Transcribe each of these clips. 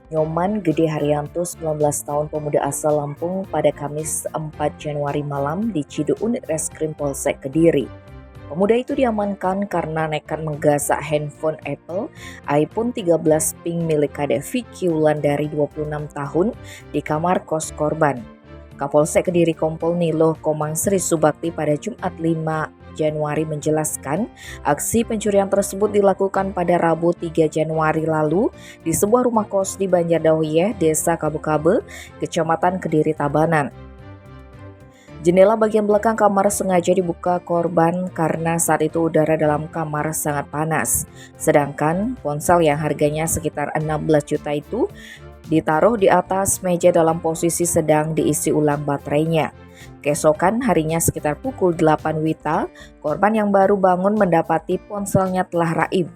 Nyoman Gede Haryanto, 19 tahun, pemuda asal Lampung, pada Kamis 4 Januari malam di Ciduun Reskrim Polsek Kediri. Pemuda itu diamankan karena nekat menggasak handphone Apple iPhone 13 pink milik Kadek Vicky Wulandari 26 tahun di kamar kos korban. Kapolsek Kediri Kompol Nilo Komang Sri Subakti pada Jumat 5 Januari menjelaskan, aksi pencurian tersebut dilakukan pada Rabu 3 Januari lalu di sebuah rumah kos di Banjardauyeh, Desa Kabu-Kabe, Kecamatan Kediri Tabanan. Jendela bagian belakang kamar sengaja dibuka korban karena saat itu udara dalam kamar sangat panas. Sedangkan ponsel yang harganya sekitar 16 juta itu ditaruh di atas meja dalam posisi sedang diisi ulang baterainya. Keesokan harinya sekitar pukul 8 WITA, korban yang baru bangun mendapati ponselnya telah raib.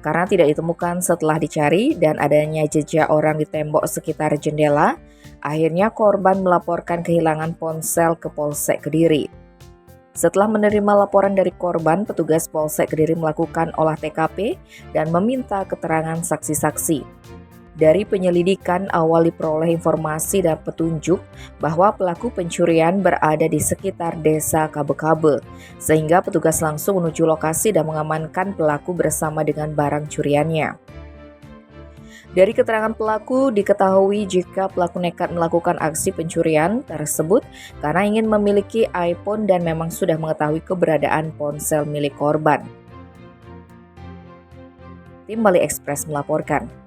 Karena tidak ditemukan setelah dicari dan adanya jejak orang di tembok sekitar jendela, akhirnya korban melaporkan kehilangan ponsel ke Polsek Kediri. Setelah menerima laporan dari korban, petugas Polsek Kediri melakukan olah TKP dan meminta keterangan saksi-saksi. Dari penyelidikan awal diperoleh informasi dan petunjuk bahwa pelaku pencurian berada di sekitar Desa Kabe-Kabe, sehingga petugas langsung menuju lokasi dan mengamankan pelaku bersama dengan barang curiannya. Dari keterangan pelaku diketahui jika pelaku nekat melakukan aksi pencurian tersebut karena ingin memiliki iPhone dan memang sudah mengetahui keberadaan ponsel milik korban. Tim Bali Express melaporkan.